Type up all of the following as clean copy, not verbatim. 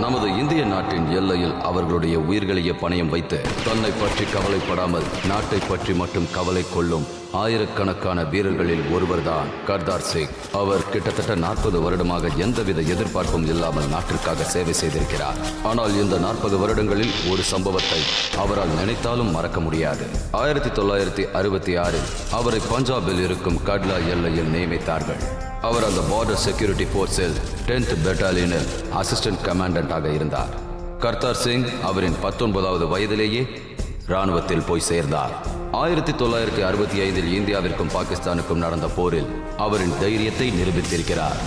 நமது இந்திய நாட்டின் எல்லையில் அவர்களுடைய உயிர்களையே பணயம் வைத்து தன்னை பற்றி கவலைப்படாமல் நாட்டை பற்றி மட்டும் கவலை கொள்ளும் ஆயிரக்கணக்கான வீரர்களில் ஒருவர்தான் கர்தார் சிங். அவர் கிட்டத்தட்ட 40 வருடமாக எந்தவித எதிர்பார்ப்பும் இல்லாமல் நாட்டிற்காக சேவை செய்திருக்கிறார். ஆனால் இந்த 40 வருடங்களில் ஒரு சம்பவத்தை அவரால் நினைத்தாலும் மறக்க முடியாது. 1966 அவரை பஞ்சாபில் இருக்கும் கட்லா எல்லையில் நியமித்தார்கள். அவர் அந்த பார்டர் செக்யூரிட்டி போர்ஸில் 10th பெட்டாலியனில் அசிஸ்டன்ட் கமாண்டண்டாக இருந்தார். கர்தார் சிங் அவரின் 19வது வயதிலேயே இராணுவத்தில் போய் சேர்ந்தார். 1965 இந்தியாவிற்கும் பாகிஸ்தானுக்கும் நடந்த போரில் அவரின் தைரியத்தை நிரூபித்திருக்கிறார்.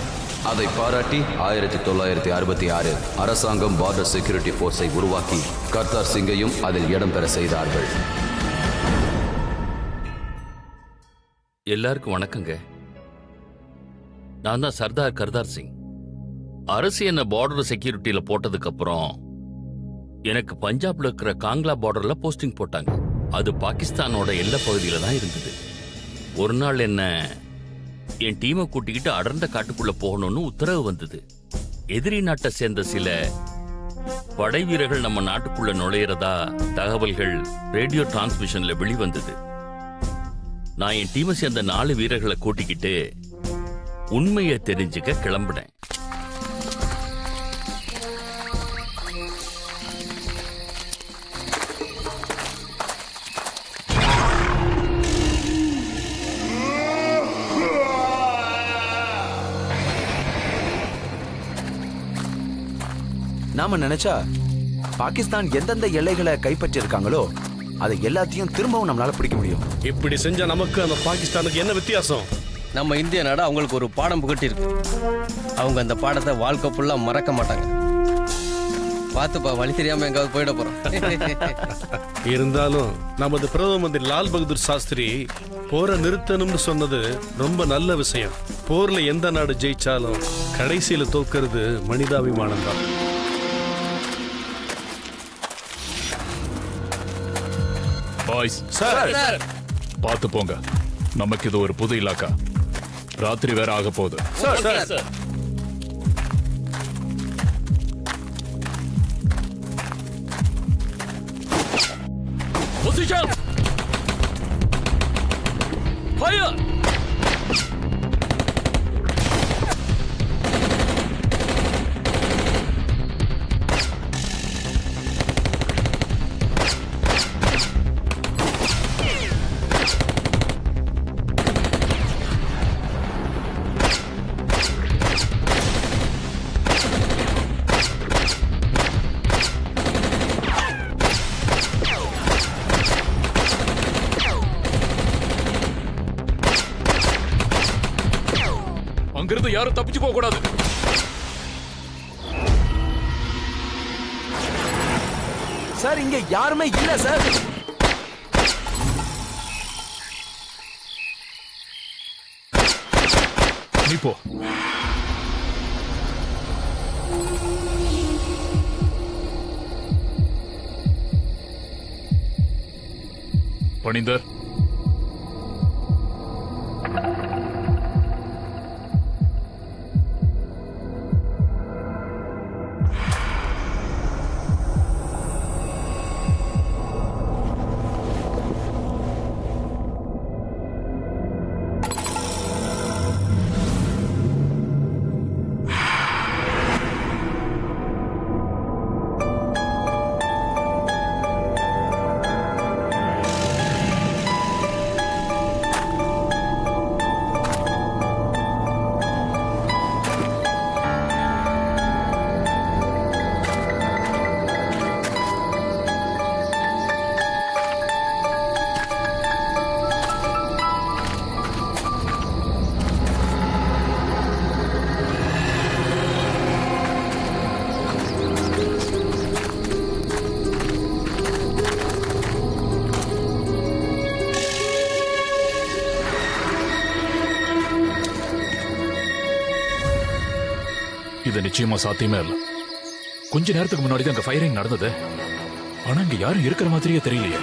அதை பாராட்டி 1966 அரசாங்கம் பார்டர் செக்யூரிட்டி போர்ஸை உருவாக்கி கர்தார் சிங்கையும் அதில் இடம்பெற செய்தார்கள். எல்லாருக்கும் வணக்கங்க. நான் தான் சர்தார் கர்தார் சிங். அரசு என்ன பார்டர் செக்யூரிட்டியில போட்டதுக்கு அப்புறம் எனக்கு பஞ்சாப்ல இருக்கிற காங்லா பார்டர்ல போஸ்டிங் போட்டாங்க. அது பாகிஸ்தானோட எல்லை பகுதியில தான் இருந்தது. ஒரு நாள் என்ன என் டீமை கூட்டிக்கிட்டு அடர்ந்த காட்டுக்குள்ள போகணும்னு உத்தரவு வந்தது. எதிரி நாட்டை சேர்ந்த சில படை வீரர்கள் நம்ம நாட்டுக்குள்ள நுழையிறதா தகவல்கள் ரேடியோ டிரான்ஸ்மிஷன்ல வெளிவந்தது. நான் என் டீமை சேர்ந்த 4 வீரர்களை கூட்டிக்கிட்டு உண்மையை தெரிஞ்சுக்க கிளம்பினேன். நாம நினைச்சா பாகிஸ்தான் எந்தெந்த எல்லைகளை கைப்பற்றி இருக்காங்களோ அதை எல்லாத்தையும் திரும்பவும் நம்மளால பிடிக்க முடியும். இப்படி செஞ்சா நமக்கு அந்த பாகிஸ்தானுக்கு என்ன வித்தியாசம்? நம்ம இந்திய நாடு அவங்களுக்கு ஒரு பாடம் புகட்டி இருக்கு. அவங்க அந்த பாடத்தை வாழ்க்கை ஃபுல்லா மறக்க மாட்டாங்க. பார்த்துப்பா, வழி தெரியாம எங்காவது போயிட போறோம். இருந்தாலும் நமது பிரதம மந்திரி லால் பகதூர் சாஸ்திரி போரை நிறுத்தணும்னு சொன்னது ரொம்ப நல்ல விஷயம். போர்ல எந்த நாடு ஜெயிச்சாலும் கடைசியில தோக்கிறது மனிதாபிமானம் தான். சார் பார்த்து போங்க. நமக்கு இது ஒரு புது இலாக்கா. ராத்திரி வேற ஆக போகுது. Position fire. அங்கிருந்து யாரும் தப்பிச்சு போக கூடாது. சார் இங்க யாருமே இல்ல சார். நீ போ. பணிந்தர், இது நிச்சயமா சாத்தியமே இல்ல. கொஞ்ச நேரத்துக்கு முன்னாடி தான் அங்க ஃபயரிங் நடந்தது. ஆனா இங்க யாரும் இருக்கிற மாதிரியே தெரியலையே.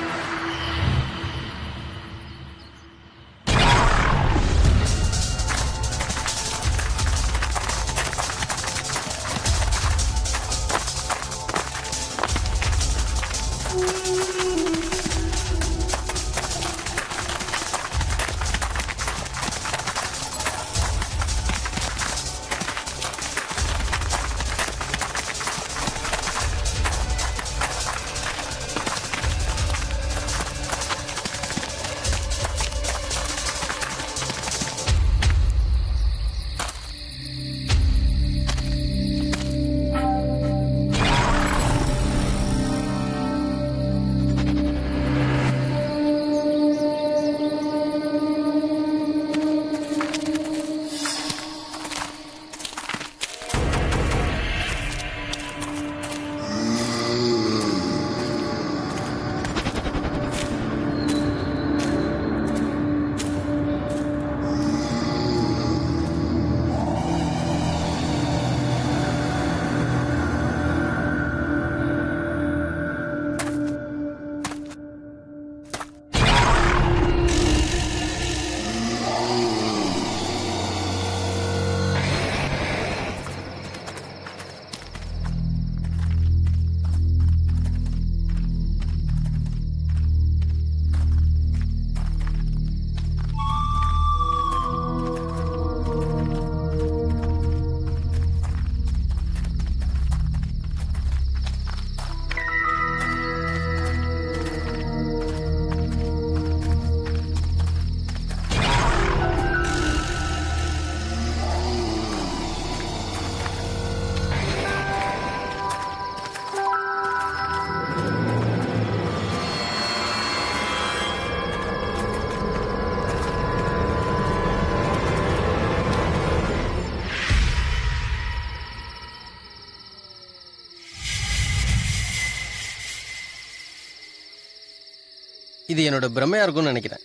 இது என்னோட பிரமையா இருக்கும்னு நினைக்கிறேன்.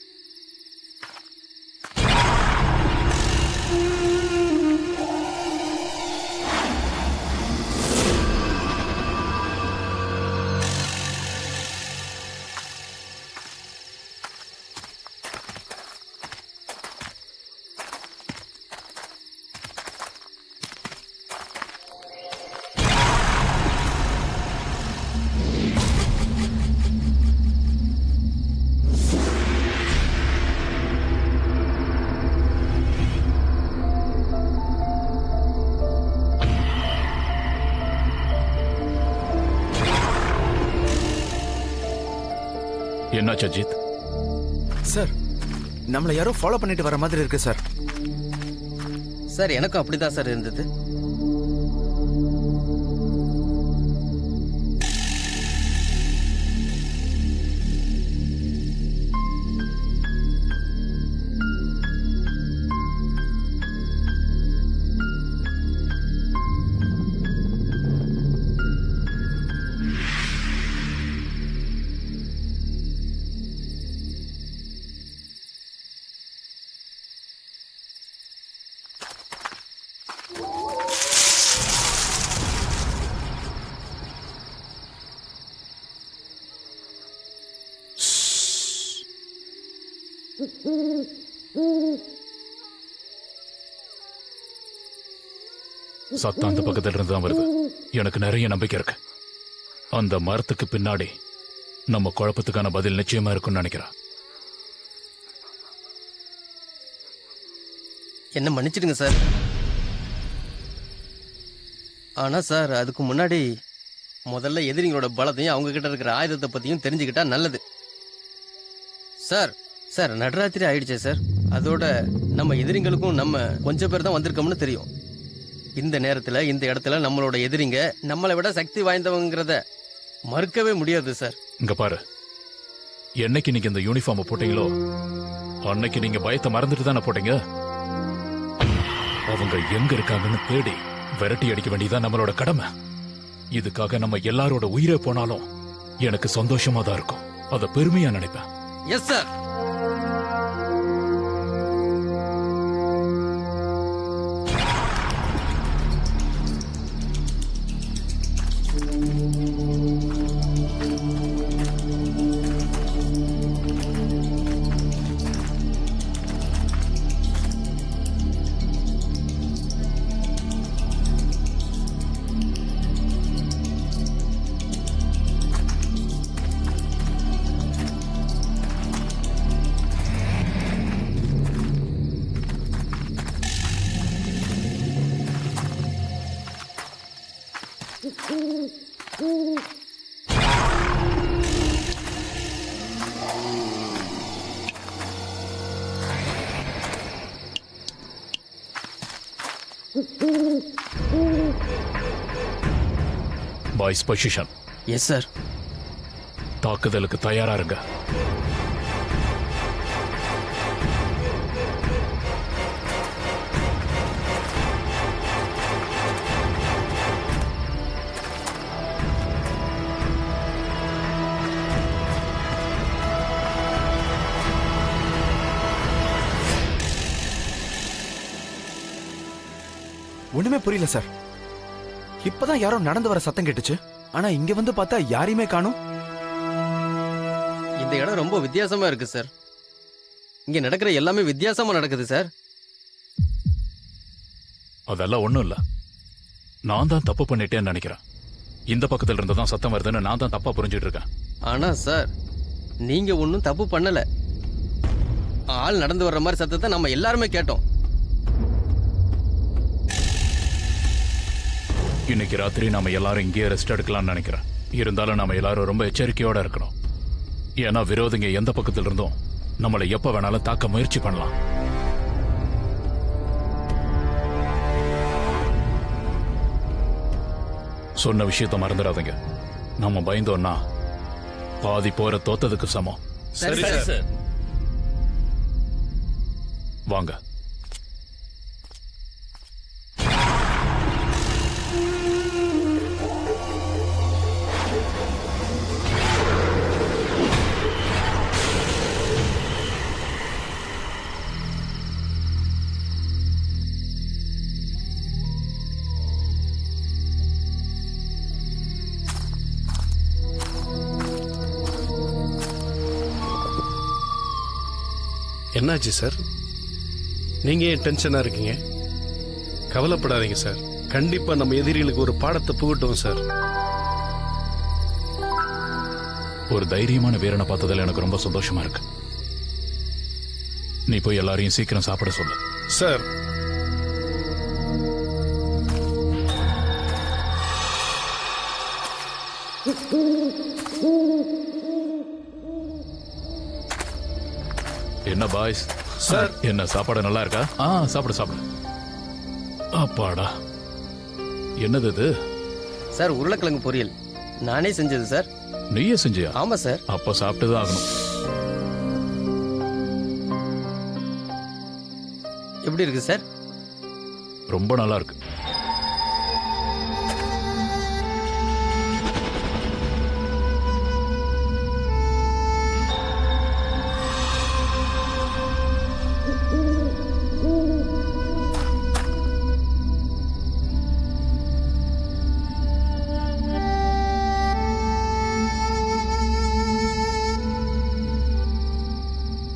என்னாச்சு அஜித்? சார், நம்மளை யாரோ ஃபாலோ பண்ணிட்டு வர மாதிரி இருக்கு சார். சார் எனக்கும் அப்படிதான் சார் இருந்தது. சத்தம் அந்த பக்கத்துல இருந்து தான் வருது. எனக்கு நிறைய நம்பிக்கை இருக்கு. அந்த மரத்துக்கு பின்னாடி நம்ம குழப்பத்துக்கான பதில் நிச்சயமா இருக்கும்னு நினைக்கிறேன். என்ன மன்னிச்சிடுங்க சார். ஆனா சார், அதுக்கு முன்னாடி முதல்ல எதிரிங்களோட பலத்தையும் அவங்க கிட்ட இருக்கிற ஆயுதத்தை பத்தியும் தெரிஞ்சுக்கிட்டா நல்லது. சார் சார் நடுராத்திரி ஆயிடுச்சே சார். அதோட நம்ம எதிரிங்களுக்கும் நம்ம கொஞ்சம் பேர் தான் வந்திருக்கோம்னு தெரியும். இந்த நேரத்துல இந்த இடத்துல நம்மளோட எதிரிங்க நம்மளை விட சக்தி வாய்ந்தவங்கிறத மறுக்கவே முடியாது சார். இங்க பாரு, என்னைக்கு நீங்க இந்த யூனிஃபார்ம் போட்டீங்களோ அன்னைக்கு நீங்க பயத்தை மறந்துட்டு தானே போட்டீங்க. அவங்க எங்க இருக்காங்கன்னு தேடி விரட்டி அடிக்க வேண்டியதான் நம்மளோட கடமை. இதுக்காக நம்ம எல்லாரோட உயிரே போனாலும் எனக்கு சந்தோஷமா தான் இருக்கும். அத பெருமையா நினைப்பேன். Yes sir. Boys position. Yes sir. தாக்குதலுக்கு தயாரா இருங்க. ஒண்ணுமே புரியல சார். இப்பதான் யாரோ நடந்து வர சத்தம் கேட்டுச்சு. ஆனா இங்க வந்து பார்த்தா யாரையுமே காணோம். இந்த இடம் ரொம்ப வித்தியாசமா இருக்கு சார். இங்க நடக்கிற எல்லாமே வித்தியாசமா நடக்குது சார். அதெல்லாம் ஒண்ணும் இல்ல. நான் தான் தப்பு பண்ணிட்டேன்னு நினைக்கிறேன். இந்த பக்கத்துல இருந்து தான் சத்தம் வருதுன்னு நான் தான் தப்பா புரிஞ்சிட்டு இருக்கேன். ஆனா சார், நீங்க ஒன்றும் தப்பு பண்ணல. ஆள் நடந்து வர்ற மாதிரி சத்தத்தை நம்ம எல்லாருமே கேட்டோம். இன்னைக்கு ராத்திரி நாம எல்லாரும் இங்கேயே ரெஸ்ட் எடுக்கலாம்னு நினைக்கிறேன். இருந்தாலும் நாம எல்லாரும் ரொம்ப எச்சரிக்கையோட இருக்கணும். ஏன்னா விரோதிங்க எந்த பக்கத்துல இருந்தும் நம்மளை எப்ப வேணாலும் தாக்க முயற்சி பண்ணலாம். சொன்ன விஷயத்த மறந்துடாதீங்க. நம்ம பயந்தோம்னா பாதி போற தோத்ததுக்கு சமம். சரி சார். வாங்க. என்னாச்சு சார்? நீங்க ஏன் டென்ஷனா இருக்கீங்க? கவலைப்படாதீங்க சார். கண்டிப்பா நம்ம எதிரிகளுக்கு ஒரு பாடத்தை புகட்டுவோம் சார். ஒரு தைரியமான வீரனை பார்த்ததுல எனக்கு ரொம்ப சந்தோஷமா இருக்கு. நீ போய் எல்லாரையும் சீக்கிரம் சாப்பிட சொல்லு. சார். என்ன பாய்ஸ்? சார். என்ன சாப்பாடு நல்லா இருக்கா? சாப்பிடு சாப்பிடு. அப்பாடா, என்னது இது? சார், உருளைக்கிழங்கு பொரியல் நானே செஞ்சது சார். நீயே செஞ்சியா? ஆமா சார். அப்ப சாப்பிட்டுதான் ஆகணும். எப்படி இருக்கு சார்? ரொம்ப நல்லா இருக்கு.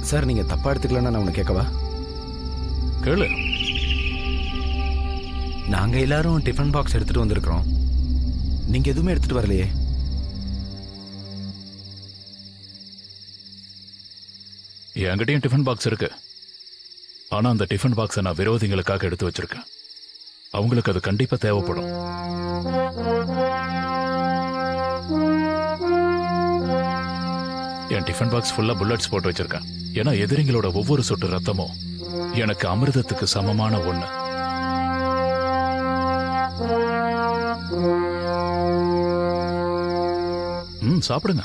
சார், நீங்க தப்பா எடுத்துக்கலன்னா நான் உனக்கு கேட்கவா? கேளு. நாங்க எல்லாரும் டிஃபன் பாக்ஸ் எடுத்துட்டு வந்திருக்கிறோம். நீங்க எதுவுமே எடுத்துட்டு வரலையே. என்கிட்டயும் டிஃபன் பாக்ஸ் இருக்கு. ஆனா அந்த டிஃபன் பாக்ஸை நான் விரோதிகளுக்காக எடுத்து வச்சிருக்கேன். அவங்களுக்கு அது கண்டிப்பா தேவைப்படும். என் டிஃபன் பாக்ஸ் ஃபுல்லா புல்லட்ஸ் போட்டு வச்சிருக்கேன். ஏன்னா எதிரிங்களோட ஒவ்வொரு சொட்டு ரத்தமும் எனக்கு அமிர்தத்துக்கு சமமான ஒண்ணு. சாப்பிடுங்க.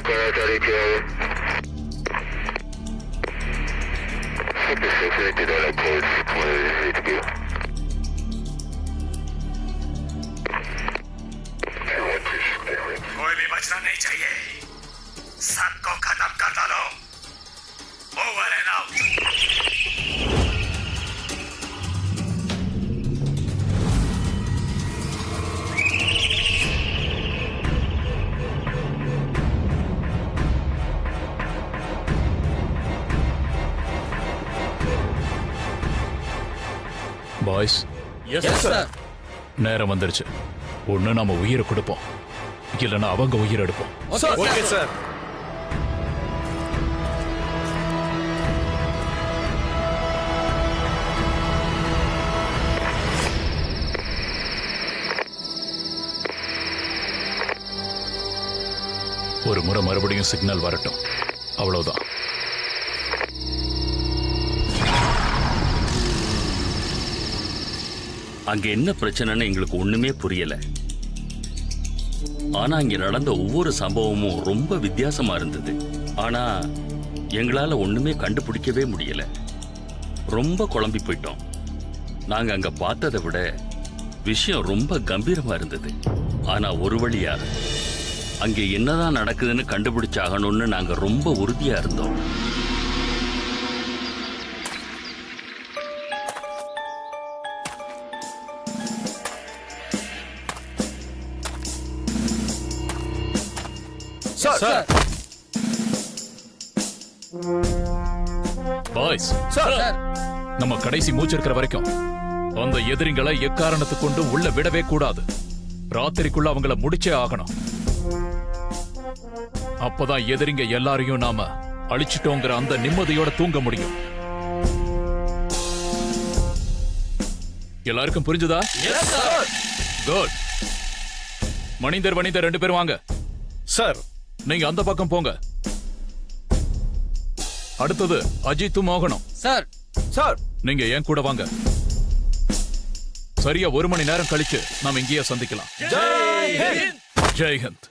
Code 4, कोई भी बचना नहीं चाहिए, सबको खत्म कर डालो। Over and out. Boys, yes sir. நேரம் வந்துருச்சு. ஒண்ணு நாம உயிரை கொடுப்போம், இல்லைன்னா அவங்க உயிரை எடுப்போம். Okay sir. ஒரு முறை மறுபடியும் சிக்னல் வரட்டும், அவ்வளவுதான். அங்க என்ன பிரச்சனைன்னு எங்களுக்கு ஒண்ணுமே புரியல. ஆனா இங்க நடந்த ஒவ்வொரு சம்பவமும் ரொம்ப வித்தியாசமா இருந்தது. ஆனா எங்களால ஒண்ணுமே கண்டுபிடிக்கவே முடியல. ரொம்ப குழம்பி போயிட்டோம். நாங்க அங்க பார்த்ததை விட விஷயம் ரொம்ப கம்பீரமா இருந்தது. ஆனா ஒரு வழியா அங்க என்னதான் நடக்குதுன்னு கண்டுபிடிச்சாகணும்னு நாங்க ரொம்ப உறுதியா இருந்தோம். சார் பாய்ஸ், சார் நம்ம கடைசி மூச்சு இருக்கிற வரைக்கும் அந்த எதிரிங்களை எக்காரணத்தை கொண்டு உள்ள விடவே கூடாது. ராத்திரிக்குள்ள அவங்கள முடிச்சே ஆகணும். அப்பதான் எதிரிங்க எல்லாரையும் நாம அழிச்சிட்டோங்கிற அந்த நிம்மதியோட தூங்க முடியும். எல்லாருக்கும் புரிஞ்சுதா? குட். மணிந்தர் வணிந்தர் 2 பேரும் வாங்க. சார், நீங்க அந்த பக்கம் போங்க. அடுத்தது அஜித்தும் மோகனும். சார் சார் நீங்க ஏன் கூட வாங்க. சரியா 1 மணி நேரம் கழிச்சு நாம இங்கேயே சந்திக்கலாம். ஜெய் ஹிந்த்.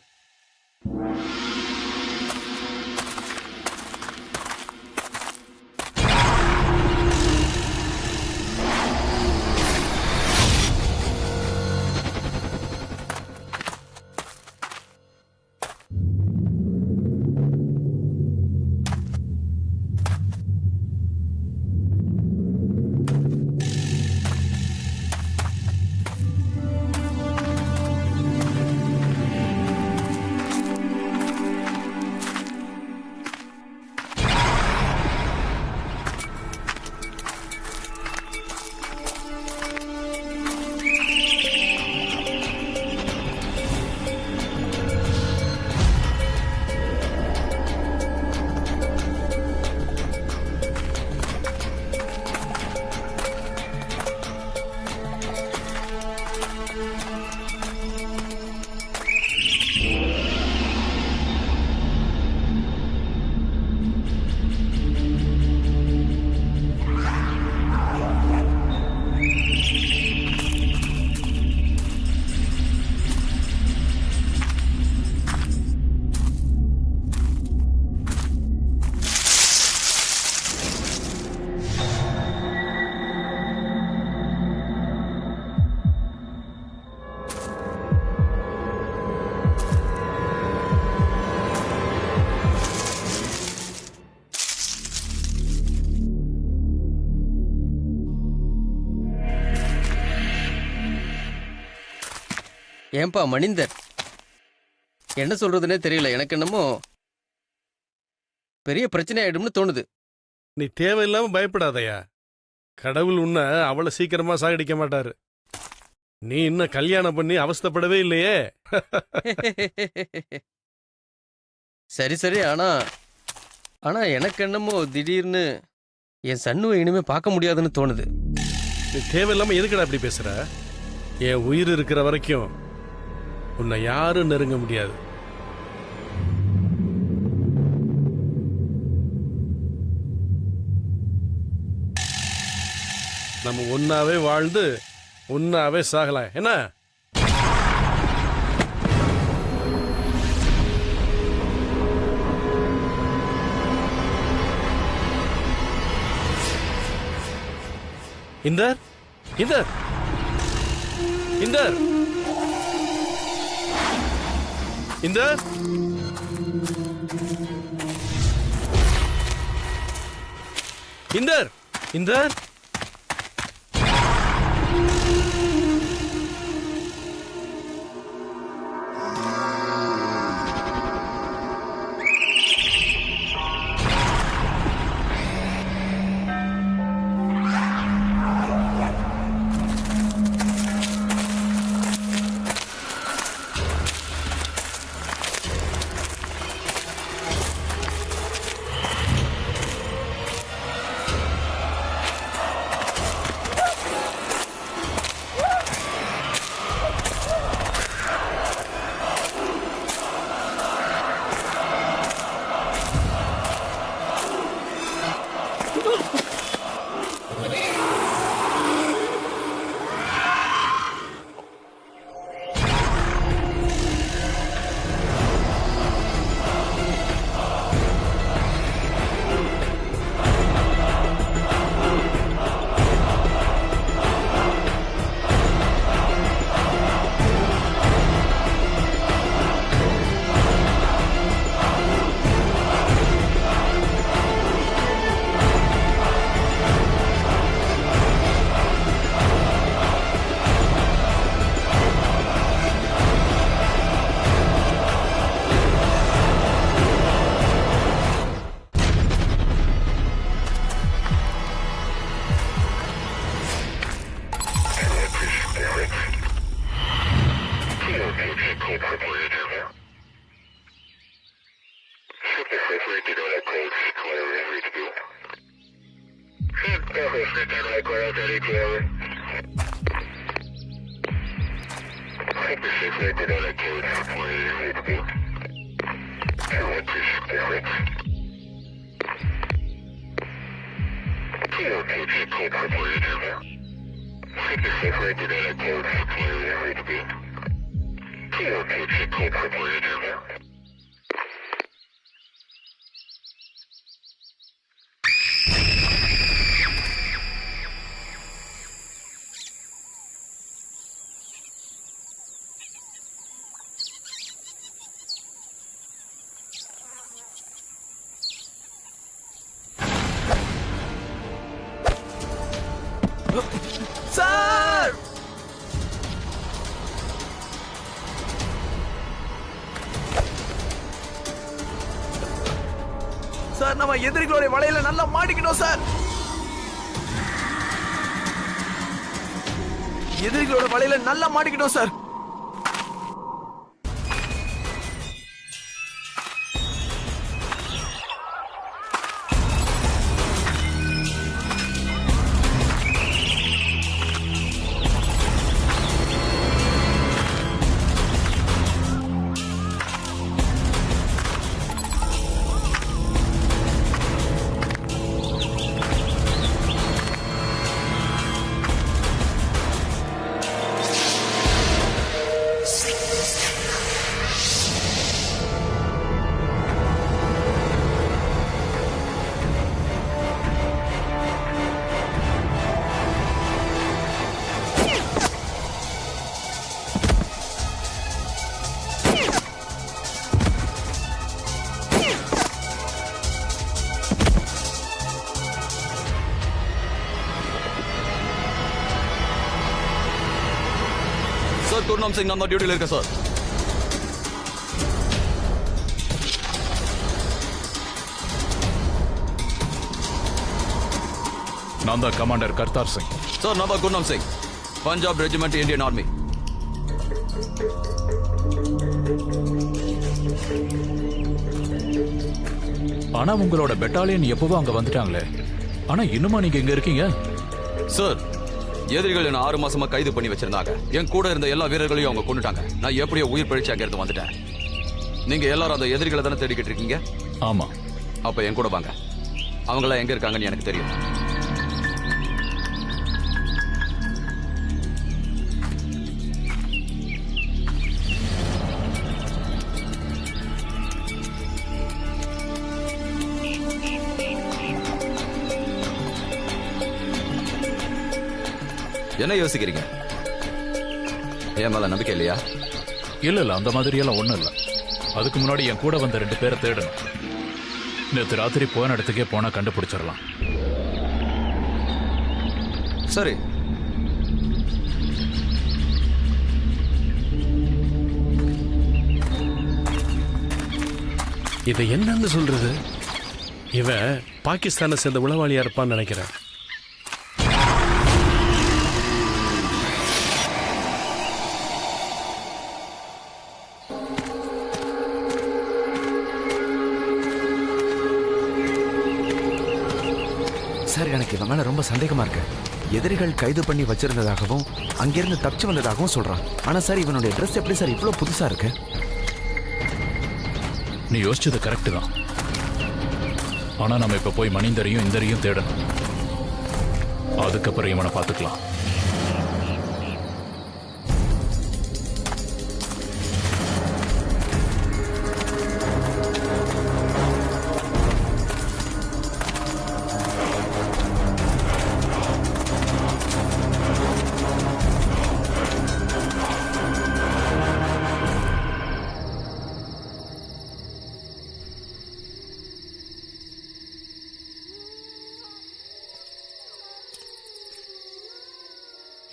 ஏன்பா மணிந்தர், என்ன சொல்றதுன்னே தெரியல. எனக்கு என்னமோ பெரிய பிரச்சனை ஆயிடும்னு தோணுது. நீ தேவையில்லாம பயப்படாதயா. கடவுள் உன்னை அவ்வளவு சீக்கிரமா சாகடிக்க மாட்டாரு. நீ இன்னும் கல்யாணம் பண்ணி அவஸ்தைப்படவே இல்லையே. சரி சரி, ஆனா எனக்கு என்னமோ திடீர்னு என் சண்ணுவை இனிமே பார்க்க முடியாதுன்னு தோணுது. நீ தேவையில்லாம எதுக்குடா அப்படி பேசுற? என் உயிர் இருக்கிற வரைக்கும் உன்னை யாரும் நெருங்க முடியாது. நம்ம ஒன்னாவே வாழ்ந்து ஒன்னாவே சாகலாம். என்ன? இந்தர் இந்தர் இந்தர் இந்தர் இந்தர் இந்தர் சார் சார் நம்ம எதிரிகளுடைய வலையில நல்லா மாட்டிக்கிட்டோம் சார். எதிரிகளோட வலையில நல்லா மாட்டிக்கிட்டோம் சார். சார் குர்நாம் சிங் நான் தான் டியூட்டியில் இருக்கேன் சார். நான் தான் கமாண்டர் கர்தார் சிங். சார் நான் தான் Gurnam Singh, Punjab regiment Indian army. ஆனா உங்களோட பெட்டாலியன் எப்பவோ அங்க வந்துட்டாங்களே, ஆனா இன்னுமா நீங்க இங்க இருக்கீங்க? சார் எதிரிகள் என்ன 6 மாசமா கைது பண்ணி வச்சிருந்தாங்க. என் கூட இருந்த எல்லா வீரர்களையும் அவங்க கொண்டுட்டாங்க. நான் எப்படியோ உயிர் பழிச்சு அங்க இருந்து வந்துட்டேன். நீங்க எல்லாரும் அந்த எதிரிகளை தானே தேடிக்கிட்டு இருக்கீங்க? ஆமா. அப்ப என் கூட வாங்க. அவங்களாம் எங்க இருக்காங்கன்னு எனக்கு தெரியும். என்ன யோசிக்கிறீங்க? என் மேல நம்பிக்கை இல்லையா? இல்ல அந்த மாதிரியெல்லாம் ஒண்ணும் இல்ல. அதுக்கு முன்னாடி என் கூட வந்த 2 பேரை தேடணும். நேற்று ராத்திரி போன இடத்துக்கே போனா கண்டுபிடிச்சிடலாம். சரி, இதை என்னன்னு சொல்றது? இவன் பாகிஸ்தானை சேர்ந்த உளவாளியா இருப்பான்னு நினைக்கிறேன். சார், எனக்கு இவன் மேல ரொம்ப சந்தேகமா இருக்கு. எதிரிகள் கைது பண்ணி வச்சிருந்ததாகவும் அங்கிருந்து தப்பிச்சு வந்ததாகவும் சொல்றான். ஆனா சார், இவனுடைய ட்ரெஸ் எப்படி சார் இவ்வளவு புதுசா இருக்கு? நீ யோசிச்சது கரெக்ட் தான். ஆனா நம்ம இப்ப போய் மணிந்தரையும் இந்தரையும் தேடணும். அதுக்கப்புறம் இவனை பார்த்துக்கலாம்.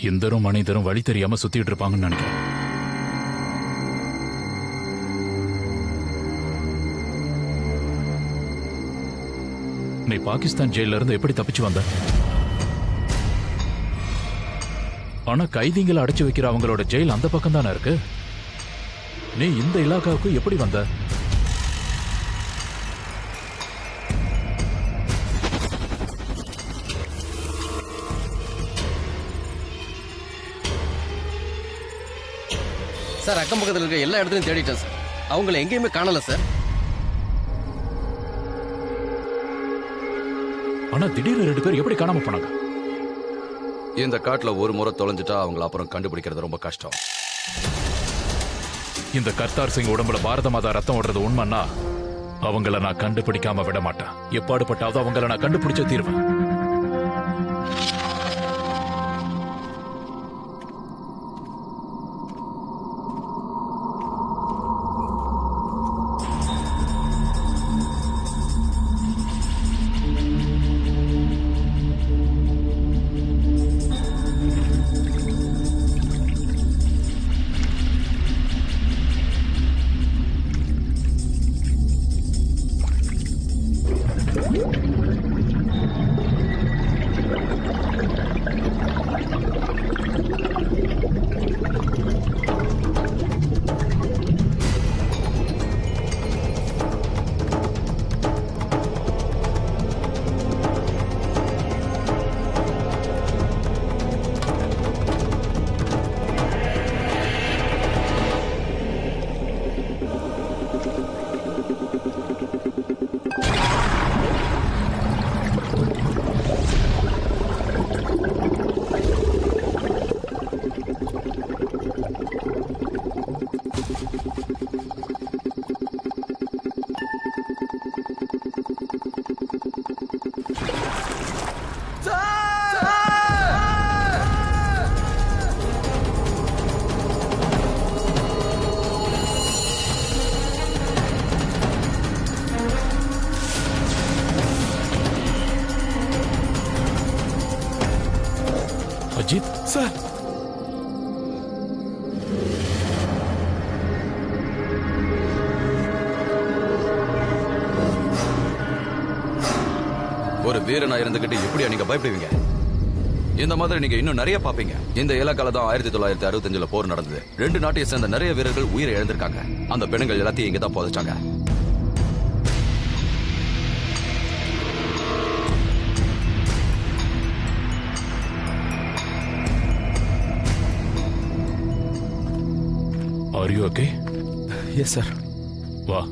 இந்தரும் மனிதரும் வழி தெரியாம சுத்திட்டு இருப்பாங்கன்னு நினைக்கிறேன். நீ பாகிஸ்தான் ஜெயில இருந்து எப்படி தப்பிச்சு வந்த? ஆனா கைதிங்களை அடைச்சு வைக்கிற அவங்களோட ஜெயில் அந்த பக்கம் தானே இருக்கு. நீ இந்த இலாக்காவுக்கு எப்படி வந்த? சார், அக்கம் பக்கத்தில் இருக்க எல்லா இடத்துலையும் தேடிட்டேன் சார். அவங்கள எங்கேயுமே காணல சார். ஆனா திடீர்னு 2 பேர் எப்படி காணாம போனாங்க? இந்த காட்டுல ஒரு முறை தொலைஞ்சிட்டா அவங்கள அப்புறம் கண்டுபிடிக்கிறது ரொம்ப கஷ்டம். இந்த கர்த்தார் சிங் உடம்புல பாரத மாதா ரத்தம் ஓடுறது உண்மைன்னா அவங்கள நான் கண்டுபிடிக்காம விட மாட்டேன். எப்பாடுபட்டாவது அவங்கள நான் கண்டுபிடிச்ச தீர்வேன். அஜித் சார், ஒரு வீரனா இருந்துகிட்டு எப்படியா நீங்க பயப்படுவீங்க? இந்த மாதிரி நீங்க இன்னும் நிறைய பாப்பீங்க. இந்த இலக்கால தான் 1965 போர் நடந்தது. 2 நாட்டையை சேர்ந்த நிறைய வீரர்கள் உயிரை இழந்திருக்காங்க. அந்த பெண்கள் எல்லாத்தையும் இங்க தான் புதைச்சாங்க. Are you okay? Yes, sir. வா.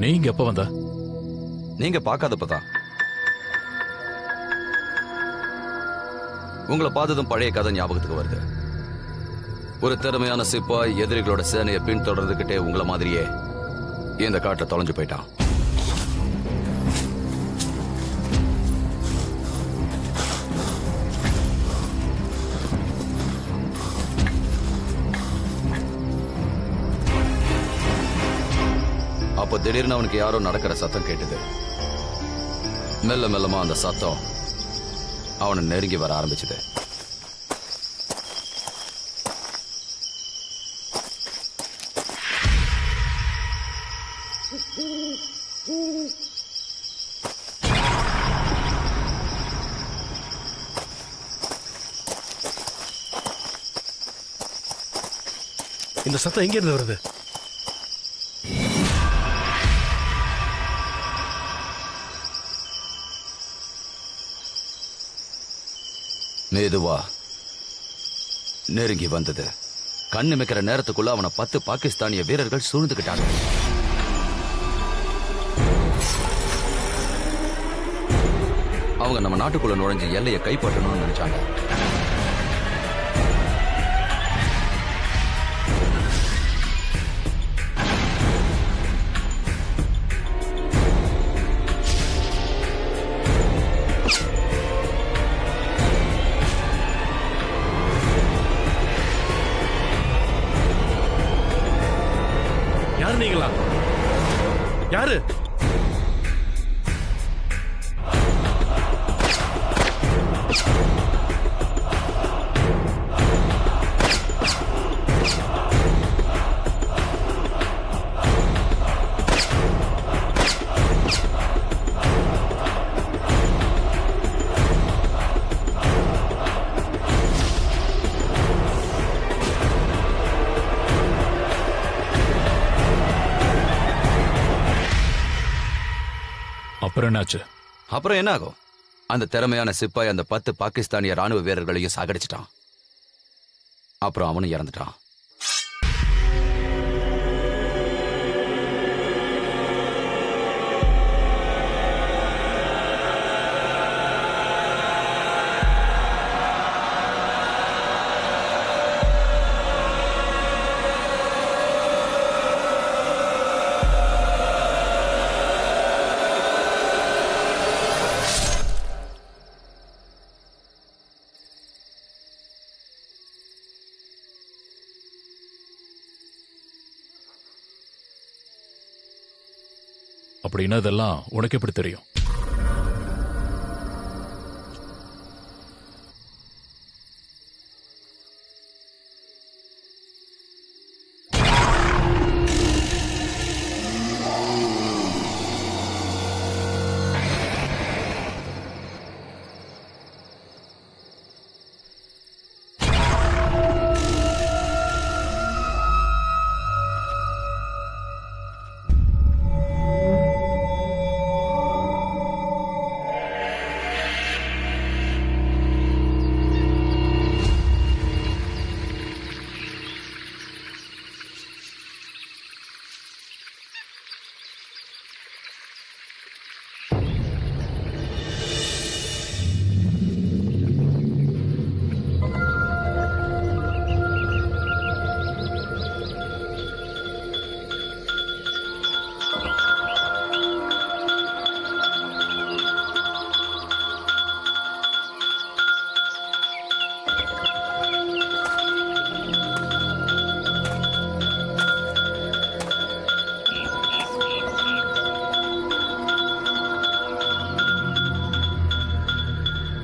நீங்க எப்ப வந்த? நீங்க பார்க்காதப்பதான். உங்களை பார்த்ததும் பழைய கதை ஞாபகத்துக்கு வருது. ஒரு திறமையான சிப்பாய் எதிரிகளோட சேனையை பின்தொடர்ந்துகிட்டே உங்களை மாதிரியே இந்த காட்டுல தொலைஞ்சு போயிட்டான். அப்போ திடீர்னு அவனுக்கு யாரோ நடக்கிற சத்தம் கேட்டது. மெல்ல மெல்லமா அந்த சத்தம் அவனை நெருங்கி வர ஆரம்பிச்சது. இந்த சத்தம் எங்க இருந்து வருது? மெதுவா நெருங்கி வந்தது. கண்ணு மிக்கிற நேரத்துக்குள்ள அவனை 10 பாகிஸ்தானிய வீரர்கள் சூழ்ந்துகிட்டாங்க. அவங்க நம்ம நாட்டுக்குள்ள நுழைஞ்சு எல்லையை கைப்பற்றணும்னு நினைச்சாங்க. யாரு நீங்களா? யாரு? அப்புறம் என்னாச்சு? அப்புறம் என்ன ஆகும்? அந்த திறமையான சிப்பாய் அந்த 10 பாகிஸ்தானிய ராணுவ வீரர்களையும் சாகடிச்சிட்டான். அப்புறம் அவனும் இறந்துட்டான். அப்படின்னா இதெல்லாம் உனக்கு எப்படி தெரியும்?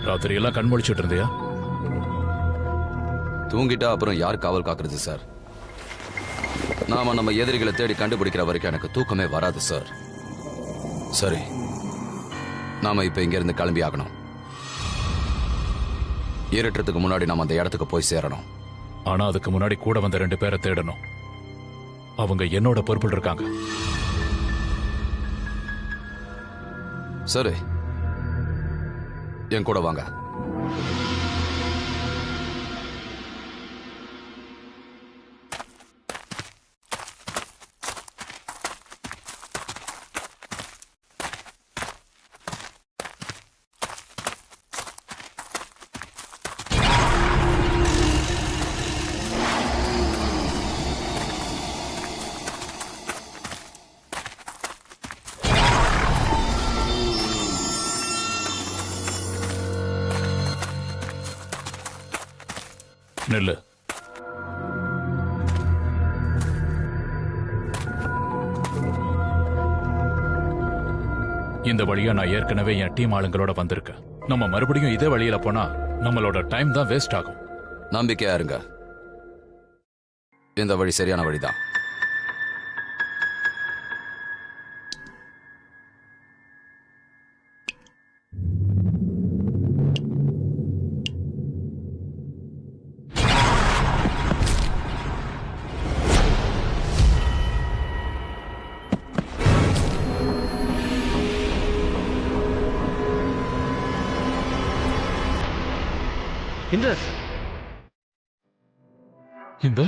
ராத்திரி எல்லாம் கண் முழிச்சிட்டு இருந்தியா? தூங்கிட்டா அப்புறம் யார் காவல் காக்குறது சார்? நாம நம்ம எதிரிகளை தேடி கண்டுபிடிக்கிற வரைக்கும் எனக்கு தூக்கமே வராது சார். சரி, நாம இப்ப இங்க இருந்து கிளம்பி ஆகணும். இருட்டுறதுக்கு முன்னாடி நாம அந்த இடத்துக்கு போய் சேரணும். ஆனா அதுக்கு முன்னாடி கூட வந்த 2 பேரை தேடணும். அவங்க என்னோட பொறுப்பில் இருக்காங்க. சரி, என் கூட வாங்க. நெல்லு. இந்த வழியா நான் ஏற்கனவே என் டீம் ஆளுங்களோட வந்திருக்கேன். நம்ம மறுபடியும் இதே வழியில போனா நம்மளோட டைம் தான் வேஸ்ட் ஆகும். நம்பிக்கையா இருங்க, இந்த வழி சரியான வழிதான். இந்த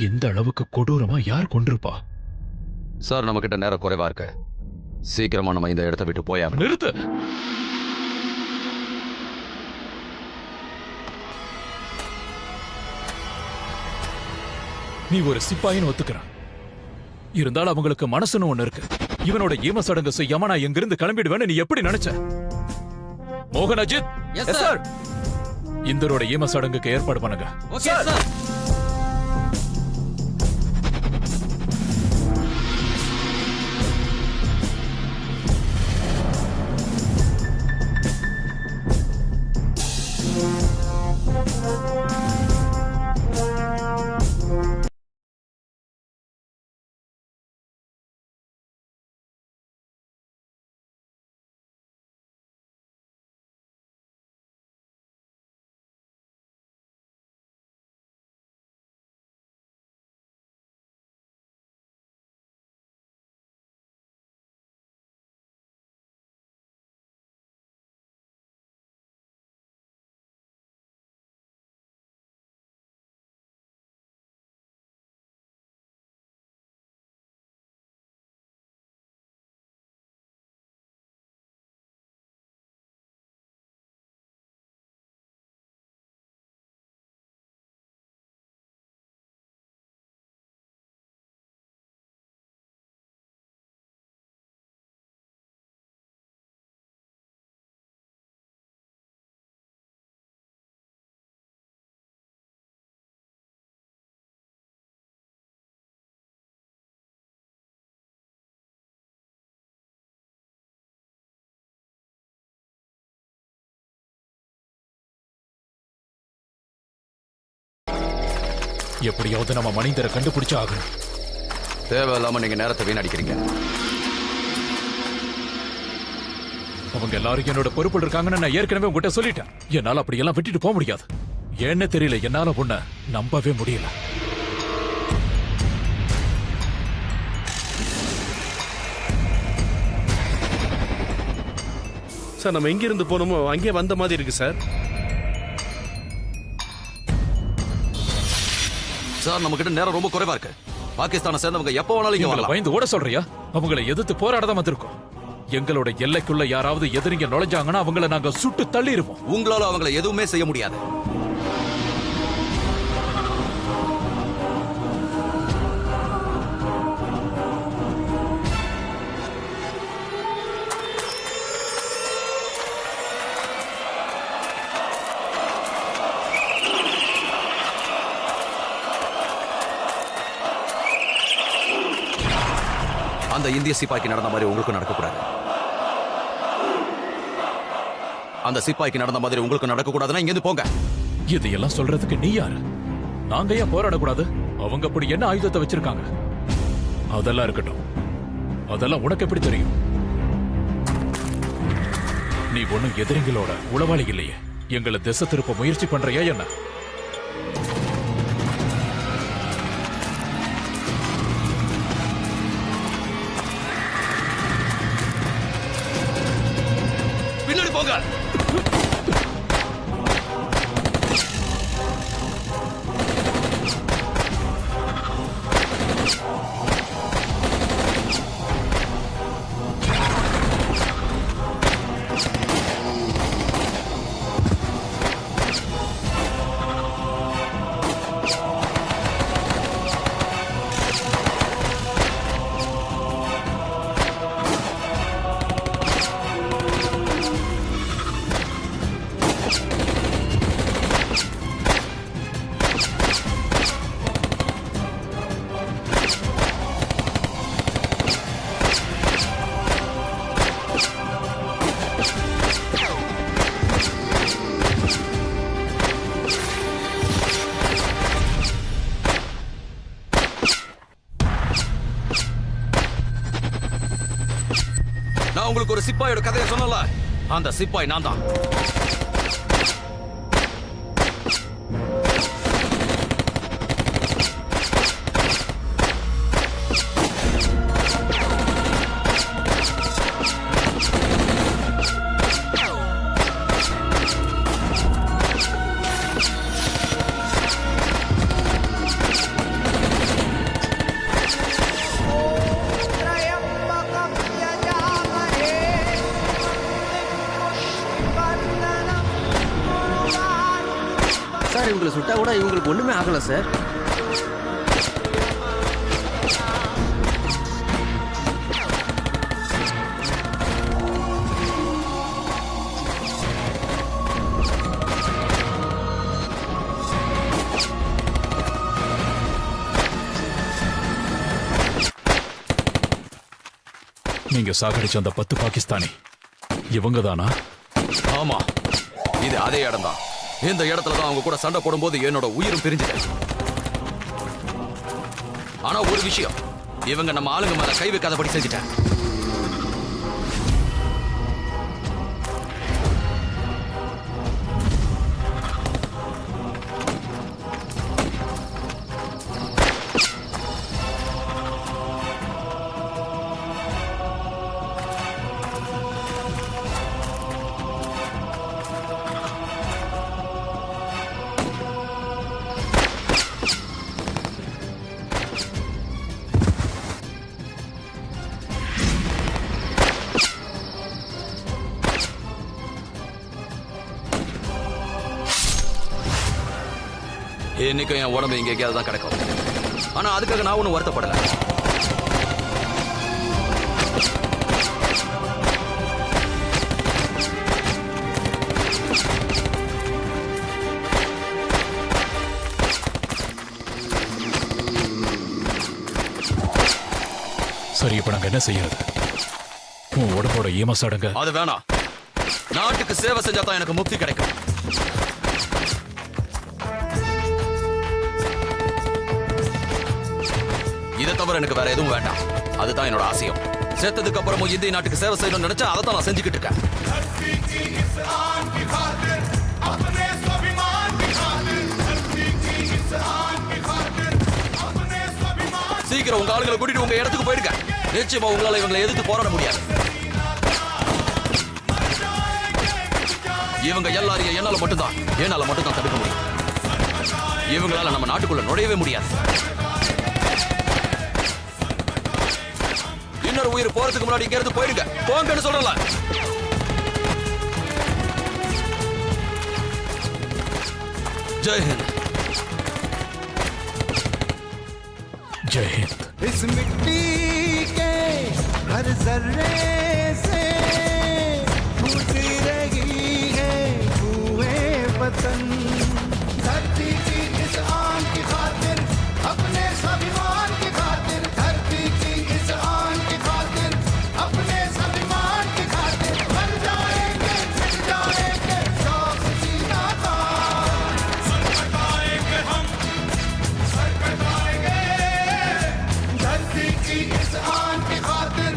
இந்த அளவுக்கு கொடூரமா யார் கொண்டிருப்பா? சார், நம்ம கிட்ட நேரம் குறைவா இருக்கு. சீக்கிரமா நம்ம இந்த இடத்தை விட்டு போயா. நிறுத்து. நீ ஒரு சிப்பாயின்னு ஒத்துக்கிறான். இருந்தாலும் அவங்களுக்கு மனசுன்னு ஒண்ணு இருக்கு. இவனோட ஈம சடங்கு செய்யாம நான் எங்கிருந்து கிளம்பிடுவேன்னு நீ எப்படி நினைச்ச? மோகன் அஜித், Yes, sir. இந்தரோட ஈம சடங்குக்கு ஏற்பாடு பண்ணுங்க. Okay sir. எப்படியாவது நம்ம மனிதரை கண்டுபிடிச்சு ஆகணும். தேவையில்லாம நீங்க நேரத்தை வீணடிக்கிறீங்க. அவங்க எல்லாரும் என்னோட பொறுப்பு இருக்காங்கன்னு நான் ஏற்கனவே உங்ககிட்ட சொல்லிட்டேன். என்னால அப்படி எல்லாம் விட்டுட்டு போக முடியாது. என்ன தெரியல, என்னால உன்னை நம்பவே முடியல. சார், நம்ம எங்கிருந்து போனோமோ அங்கே வந்த மாதிரி இருக்கு சார். சார், நம்ம கிட்ட நேரம் ரொம்ப குறைவா இருக்கு. பாகிஸ்தானை சேர்ந்தவங்க எப்ப வேணாலும் இங்க எங்களை வரலாம். பயந்து ஓட சொல்றியா? அவங்களை எதிர்த்து போராடதான் வந்திருக்கோம். எங்களோட எல்லைக்குள்ள யாராவது எதிரிங்க நுழைஞ்சாங்கன்னா அவங்கள நாங்க சுட்டு தள்ளிடுவோம். உங்களால அவங்களை எதுவுமே செய்ய முடியாது. அந்த இந்திய சிப்பாய்க்கு நடந்த மாதிரி உங்களுக்கு நடக்கக்கூடாது. அந்த சிப்பாய்க்கு நடந்த மாதிரி உங்களுக்கு நடக்கக்கூடாதுன்னா இங்கிருந்து போங்க. இதையெல்லாம் சொல்றதுக்கு நீ யாரு? நாங்க ஏன் போராடக்கூடாது? அவங்க அப்படி என்ன ஆயுதத்தை வச்சிருக்காங்க? அதெல்லாம் இருக்கட்டும். அதெல்லாம் உனக்கு எப்படி தெரியும்? நீ ஒண்ணும் எதிரிகளோட உளவாளி இல்லையே. எங்களை திசை திருப்ப முயற்சி பண்றியா என்ன? பின்னாடி போங்க. நான் உங்களுக்கு ஒரு சிப்பாயோட கதையை சொன்னல, அந்த சிப்பாய் நான் தான். சார் இவங்களை சுட்டா கூட இவங்களுக்கு ஒண்ணுமே ஆகல சார். நீங்க சாகடிச்ச அந்த 10 பாகிஸ்தானி இவங்க தானா? ஆமா, இது அதே இடம் தான். இந்த இடத்துல தான் அவங்க கூட சண்டை போடும்போது என்னோட உயிரும் பிரிஞ்சுது. ஆனா ஒரு விஷயம், இவங்க நம்ம ஆளுங்க மேல கை வைக்காதபடி செஞ்சுட்டேன். இன்னைக்கும் என் உடம்பு இங்க எங்கேயாவது தான் கிடைக்கும். ஆனா அதுக்காக நான் ஒன்றும் வருத்தப்படல. சரி, இப்ப நாங்க என்ன செய்யறது? உன் உடம்போட ஈமசாடுங்க. அது வேணாம். நாட்டுக்கு சேவை செஞ்சா தான் எனக்கு முக்தி கிடைக்கும். இதை தவிர எனக்கு வேற எதுவும் வேண்டாம். அதுதான் என்னோட ஆசையம். சேர்த்ததுக்கு அப்புறமும் இந்திய நாட்டுக்கு சேவை செய்யணும்னு நினைச்சா அதை தான் நான் செஞ்சுக்கிட்டு இருக்கேன். சீக்கிரம் உங்க ஆளுங்களை கூட்டிட்டு உங்க இடத்துக்கு போயிடுங்க. நிச்சயமா உங்களால இவங்களை எதிர்த்து போராட முடியாது. இவங்க எல்லாரையும் என்னால மட்டும்தான் தடுக்க முடியும். இவங்களால நம்ம நாட்டுக்குள்ள நுழையவே முடியாது. இன்னொரு உயிர் போறதுக்கு முன்னாடி இங்க இருந்து போயிடுங்க. போங்கன்னு சொல்றல. ஜெய் ஹிந்த். जय हिंद। इस मिट्टी के हर जर्रे से टूटी रही है हुए वतन। धरती की इस आन की खातिर, अपने स्वाभिमान की खातिर, धरती की इस आन की खातिर, अपने स्वाभिमान की खातिर मर जाएंगे, मिट जाएंगे, शौक सीना का सर कटाएंगे हम, सर कटाएंगे। धरती की इस आन की खातिर,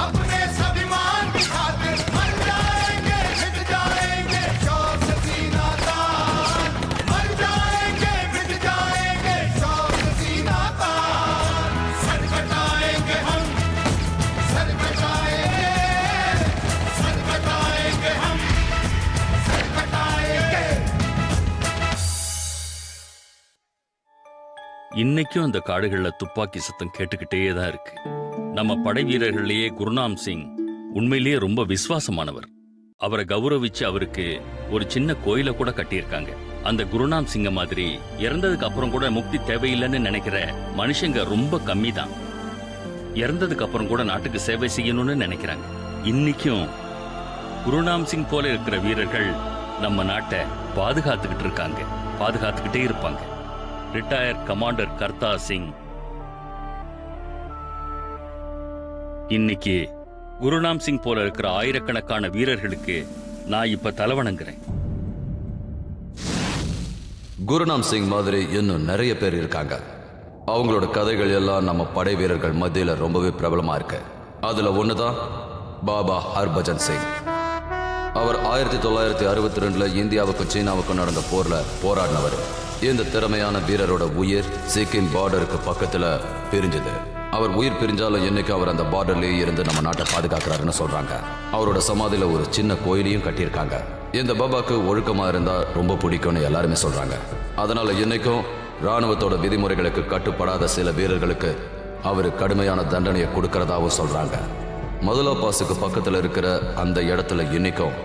अपने स्वाभिमान की खातिर मर जाएंगे, मिट जाएंगे, शौक सीना का मर जाएंगे, मिट जाएंगे, शौक सीना का सर कटाएंगे हम, सर कटाएंगे, सर कटाएंगे हम, सर कटाएंगे। இன்னைக்கும் அந்த காடுகள்ல துப்பாக்கி சத்தம் கேட்டுக்கிட்டே தான் இருக்கு. நம்ம படை வீரர்கள்லயே குருநாம் சிங் உண்மையிலேயே ரொம்ப விசுவாசமானவர். அவரை கௌரவிச்சு அவருக்கு ஒரு சின்ன கோயிலை கூட கட்டியிருக்காங்க. அந்த குருநாம் சிங்க மாதிரி இறந்ததுக்கு அப்புறம் கூட முக்தி தேவையில்லைன்னு நினைக்கிற மனுஷங்க ரொம்ப கம்மி தான். இறந்ததுக்கு அப்புறம் கூட நாட்டுக்கு சேவை செய்யணும்னு நினைக்கிறாங்க. இன்னைக்கும் குருநாம் சிங் போல இருக்கிற வீரர்கள் நம்ம நாட்டை பாதுகாத்துக்கிட்டு இருக்காங்க, பாதுகாத்துக்கிட்டே இருப்பாங்க. ரிட்டையர் கமாண்டர் கர்தார் சிங் இன்னைக்கு குருநாம் சிங் போல இருக்கிற ஆயிரக்கணக்கான வீரர்களுக்கு நான் இப்ப தலைவணங்குறேன். குருநாம் சிங் மாதிரி இன்னும் நிறைய பேர் இருக்காங்க. அவங்களோட கதைகள் எல்லாம் நம்ம படை வீரர்கள் மத்தியில ரொம்பவே பிரபலமா இருக்கு. அதுல ஒண்ணுதான் பாபா ஹர்பஜன் சிங். அவர் 1962 இந்தியாவுக்கும் சீனாவுக்கும் நடந்த போர்ல போராடினவர். இந்த திறமையான வீரரோட உயிர் சிக்கிம் பார்டருக்கு பக்கத்துல பிரிஞ்சது. அவர் உயிர் பிரிஞ்சாலும் இன்னைக்கு அவர் அந்த பார்டர்லயே இருந்து நம்ம நாட்டை பாதுகாக்கிறாருன்னு சொல்றாங்க. அவரோட சமாதியில ஒரு சின்ன கோயிலையும் கட்டியிருக்காங்க. இந்த பாபாக்கு ஒழுக்கமா இருந்தா ரொம்ப பிடிக்கும்னு எல்லாருமே சொல்றாங்க. அதனால இன்னைக்கும் ராணுவத்தோட விதிமுறைகளுக்கு கட்டுப்படாத சில வீரர்களுக்கு அவர் கடுமையான தண்டனையை கொடுக்கறதாவும் சொல்றாங்க. மதுலா பாஸுக்கு பக்கத்துல இருக்கிற அந்த இடத்துல இன்னைக்கும்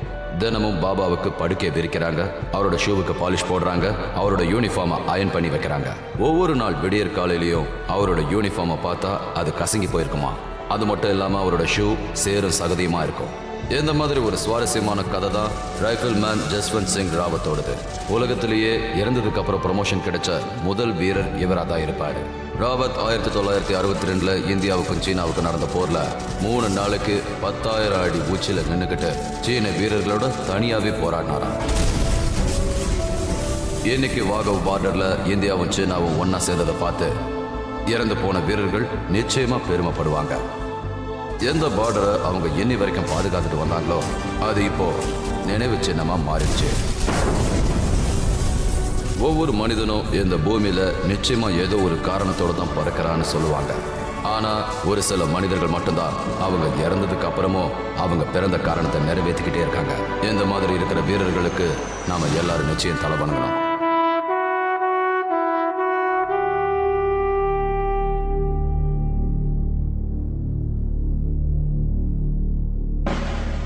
தினமும் பாபாவுக்கு படுக்கை விரிக்கிறாங்க, அவரோட ஷூவுக்கு பாலிஷ் போடுறாங்க, அவரோட யூனிஃபார்மை அயன் பண்ணி வைக்கிறாங்க. ஒவ்வொரு நாள் விடியற் காலையிலையும் அவரோட யூனிஃபார்மை பார்த்தா அது கசங்கி போயிருக்குமா. அது மட்டும் இல்லாம அவரோட ஷூ சேரும் சகதியுமா இருக்கும். இந்த மாதிரி ஒரு சுவாரஸ்யமான கதை தான் ரைஃபிள் மேன் ஜஸ்வந்த் சிங் ராவத்தோடது. உலகத்திலேயே இறந்ததுக்கு அப்புறம் ப்ரமோஷன் கிடைச்ச முதல் வீரர் இவராக தான் இருப்பாரு. ராவத் 1962 இந்தியாவுக்கும் சீனாவுக்கும் நடந்த போர்ல 3 நாளைக்கு 10,000 அடி உச்சில நின்னுக்கிட்டு சீன வீரர்களோட தனியாவே போராடினாராம். இன்னைக்கு வாகவ் பார்டர்ல இந்தியாவும் சீனாவும் ஒன்னா சேர்ந்ததை பார்த்து இறந்து போன வீரர்கள் நிச்சயமா பெருமைப்படுவாங்க. எந்த பார்டரை அவங்க இன்னி வரைக்கும் பாதுகாத்துட்டு வந்தாங்களோ அது இப்போ நினைவு சின்னமா மாறிடுச்சு. ஒவ்வொரு மனிதனும் இந்த பூமியில நிச்சயமா ஏதோ ஒரு காரணத்தோட தான் பிறக்கிறான்னு சொல்லுவாங்க. ஆனா ஒரு சில மனிதர்கள் மட்டும்தான் அவங்க இறந்ததுக்கு அப்புறமும் அவங்க பிறந்த காரணத்தை நிறைவேற்றிக்கிட்டே இருக்காங்க. இந்த மாதிரி இருக்கிற வீரர்களுக்கு நாம எல்லாரும் நிச்சயம் தலை வணங்கணும்.